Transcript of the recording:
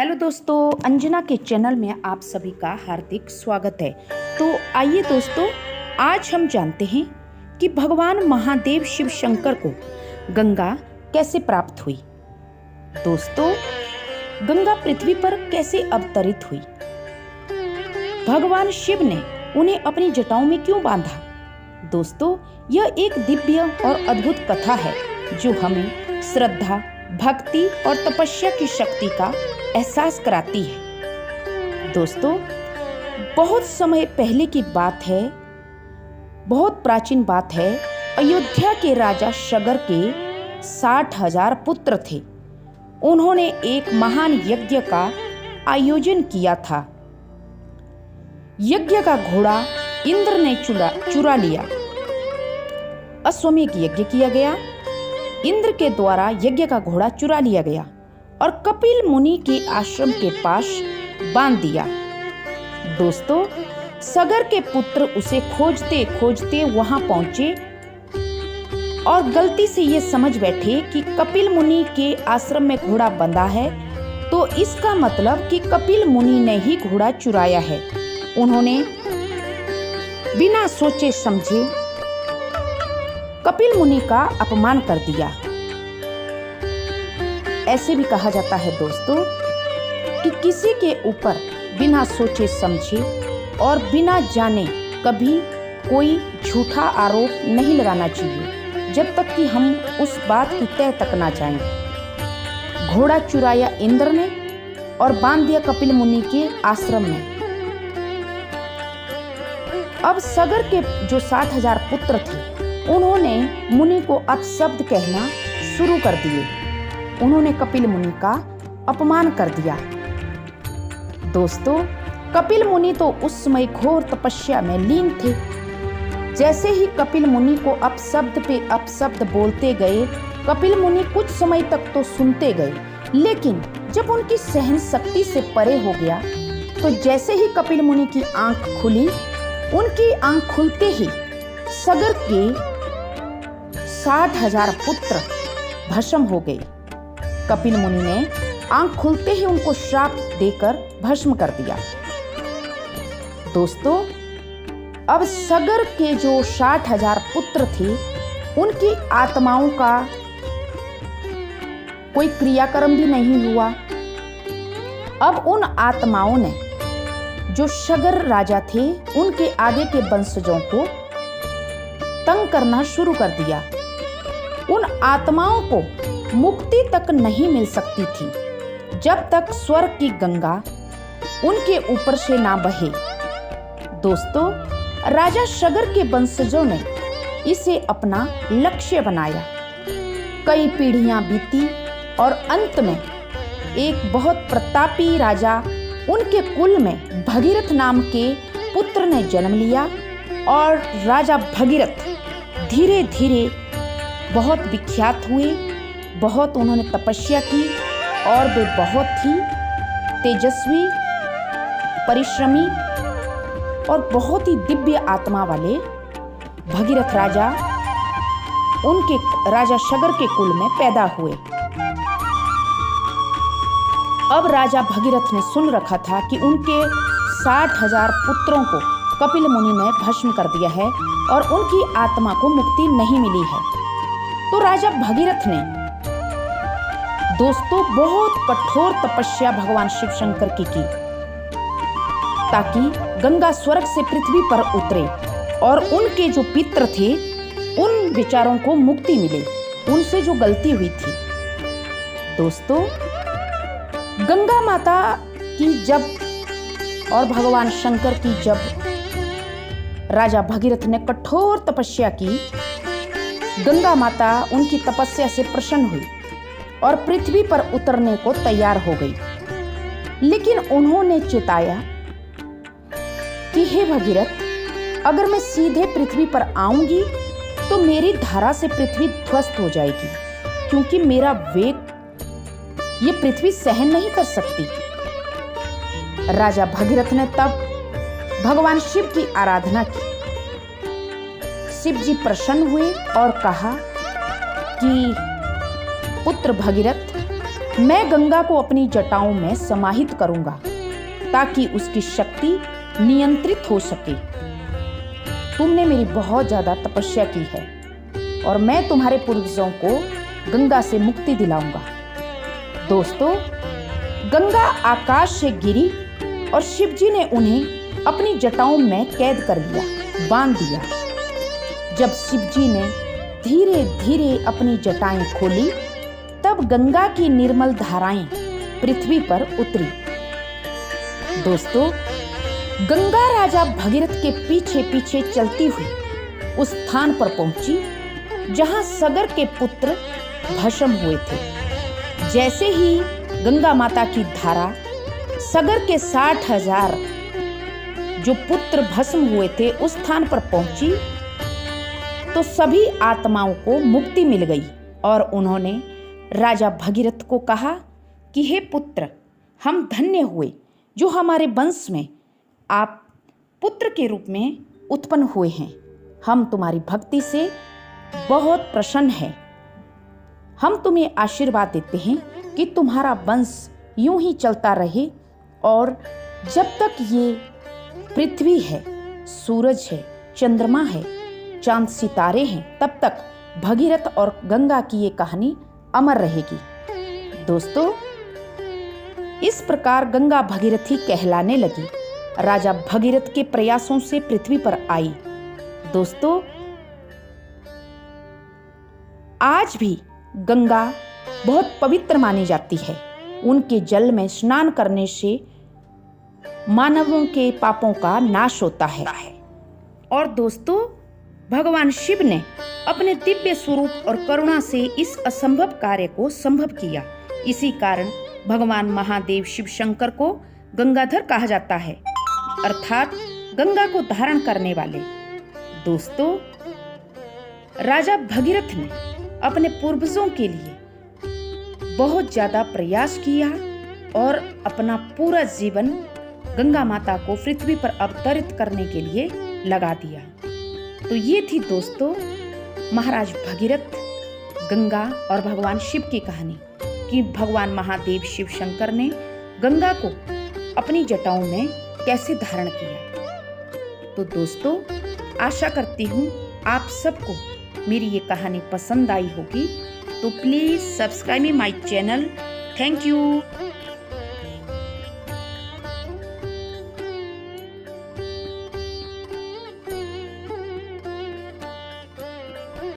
Hello दोस्तों, अंजना के channel में आप सभी का हार्दिक स्वागत है। तो आइए दोस्तों, आज हम जानते हैं कि भगवान महादेव शिव शंकर को गंगा कैसे प्राप्त हुई। दोस्तों, गंगा पृथ्वी पर कैसे अवतरित हुई, भगवान शिव ने उन्हें अपनी जटाओं में क्यों बांधा। दोस्तों, यह एक दिव्य और अद्भुत कथा है जो हमें श्रद्धा, भक्ति और तपस्या की शक्ति का एहसास कराती है। दोस्तों, बहुत समय पहले की बात है, बहुत प्राचीन बात है। अयोध्या के राजा शगर के 60,000 पुत्र थे। उन्होंने एक महान यज्ञ का आयोजन किया था। यज्ञ का घोड़ा इंद्र ने चुरा लिया। अश्वमेध यज्ञ किया गया। इंद्र के द्वारा यज्ञ का घोड़ा चुरा लिया गया और कपिल मुनि के आश्रम के पास बांध दिया। दोस्तों, सगर के पुत्र उसे खोजते खोजते वहां पहुंचे और गलती से ये समझ बैठे कि कपिल मुनि के आश्रम में घोड़ा बंधा है, तो इसका मतलब कि कपिल मुनि ने ही घोड़ा चुराया है। उन्होंने बिना सोचे समझे कपिल मुनि का अपमान कर दिया। ऐसे भी कहा जाता है दोस्तों कि किसी के ऊपर बिना सोचे समझे और बिना जाने कभी कोई झूठा आरोप नहीं लगाना चाहिए, जब तक कि हम उस बात की तह तक ना जाएं। घोड़ा चुराया इंद्र ने और बांध दिया कपिल मुनि के आश्रम में। अब सगर के जो 60,000 पुत्र थे, उन्होंने मुनि को अपशब्द कहना शुरू कर दिए। उन्होंने कपिल मुनि का अपमान कर दिया। दोस्तों, कपिल मुनि तो उस समय घोर तपस्या में लीन थे। जैसे ही कपिल मुनि को अपशब्द पे अपशब्द बोलते गए, कपिल मुनि कुछ समय तक तो सुनते गए, लेकिन जब उनकी सहन शक्ति से परे हो गया, तो जैसे ही कपिल मुनि की आंख खुली, उनकी आंख खुलते ही सगर के 60,000 पुत्र भस्म हो गए। कपिल मुनि ने आंख खुलते ही उनको श्राप देकर भस्म कर दिया। दोस्तों, अब सगर के जो 60,000 पुत्र थे, उनकी आत्माओं का कोई क्रियाक्रम भी नहीं हुआ। अब उन आत्माओं ने, जो सगर राजा थे, उनके आगे के वंशजों को तंग करना शुरू कर दिया। उन आत्माओं को मुक्ति तक नहीं मिल सकती थी जब तक स्वर्ग की गंगा उनके ऊपर से ना बहे। दोस्तों, राजा सगर के वंशजों ने इसे अपना लक्ष्य बनाया। कई पीढ़ियां बीती और अंत में एक बहुत प्रतापी राजा, उनके कुल में भगीरथ नाम के पुत्र ने जन्म लिया और राजा भगीरथ धीरे धीरे बहुत विख्यात हुए। बहुत उन्होंने तपस्या की और वे बहुत ही तेजस्वी, परिश्रमी और बहुत ही दिव्य आत्मा वाले भगीरथ राजा उनके राजा सगर के कुल में पैदा हुए। अब राजा भगीरथ ने सुन रखा था कि उनके 60,000 पुत्रों को कपिल मुनि ने भस्म कर दिया है और उनकी आत्मा को मुक्ति नहीं मिली है। तो राजा भगीरथ ने दोस्तों बहुत कठोर तपस्या भगवान शिव शंकर की ताकि गंगा स्वर्ग से पृथ्वी पर उतरे और उनके जो पितर थे, उन विचारों को मुक्ति मिले, उनसे जो गलती हुई थी। दोस्तों, गंगा माता की जब और भगवान शंकर की जब राजा भगीरथ ने कठोर तपस्या की, गंगा माता उनकी तपस्या से प्रसन्न हुई और पृथ्वी पर उतरने को तैयार हो गई। लेकिन उन्होंने चेताया कि हे भगीरथ, अगर मैं सीधे पृथ्वी पर आऊंगी तो मेरी धारा से पृथ्वी ध्वस्त हो जाएगी, क्योंकि मेरा वेग ये पृथ्वी सहन नहीं कर सकती। राजा भगीरथ ने तब भगवान शिव की आराधना की। शिव जी प्रसन्न हुए और कहा कि पुत्र भगीरथ, मैं गंगा को अपनी जटाओं में समाहित करूंगा ताकि उसकी शक्ति नियंत्रित हो सके। तुमने मेरी बहुत ज्यादा तपस्या की है और मैं तुम्हारे पूर्वजों को गंगा से मुक्ति दिलाऊंगा। दोस्तों, गंगा आकाश से गिरी और शिवजी ने उन्हें अपनी जटाओं में कैद कर लिया, बांध दिया। जब शिवजी ने धीरे धीरे अपनी जटाएं खोली, तब गंगा की निर्मल धाराएं पृथ्वी पर उतरी। दोस्तों, गंगा राजा भगीरथ के पीछे पीछे चलती हुई उस स्थान पर पहुंची जहां सगर के पुत्र भस्म हुए थे। जैसे ही गंगा माता की धारा सगर के 60,000 जो पुत्र भस्म हुए थे उस स्थान पर पहुंची, तो सभी आत्माओं को मुक्ति मिल गई और उन्होंने राजा भगीरथ को कहा कि हे पुत्र, हम धन्य हुए जो हमारे वंश में आप पुत्र के रूप में उत्पन्न हुए हैं। हम तुम्हारी भक्ति से बहुत प्रसन्न हैं। हम तुम्हें आशीर्वाद देते हैं कि तुम्हारा वंश यूं ही चलता रहे और जब तक ये पृथ्वी है, सूरज है, चंद्रमा है, चांद सितारे हैं, तब तक भगीरथ और गंगा की ये कहानी अमर रहेगी। दोस्तों, इस प्रकार गंगा भगीरथी कहलाने लगी। राजा भगीरथ के प्रयासों से पृथ्वी पर आई। दोस्तों, आज भी गंगा बहुत पवित्र मानी जाती है। उनके जल में स्नान करने से मानवों के पापों का नाश होता है। और दोस्तों, भगवान शिव ने अपने दिव्य स्वरूप और करुणा से इस असंभव कार्य को संभव किया। इसी कारण भगवान महादेव शिव शंकर को गंगाधर कहा जाता है, अर्थात गंगा को धारण करने वाले। दोस्तों, राजा भगीरथ ने अपने पूर्वजों के लिए बहुत ज्यादा प्रयास किया और अपना पूरा जीवन गंगा माता को पृथ्वी पर अवतरित करने के लिए लगा दिया। तो ये थी दोस्तों महाराज भगीरथ, गंगा और भगवान शिव की कहानी कि भगवान महादेव शिव शंकर ने गंगा को अपनी जटाओं में कैसे धारण किया। तो दोस्तों, आशा करती हूँ आप सबको मेरी ये कहानी पसंद आई होगी। तो please subscribe my channel. Thank you.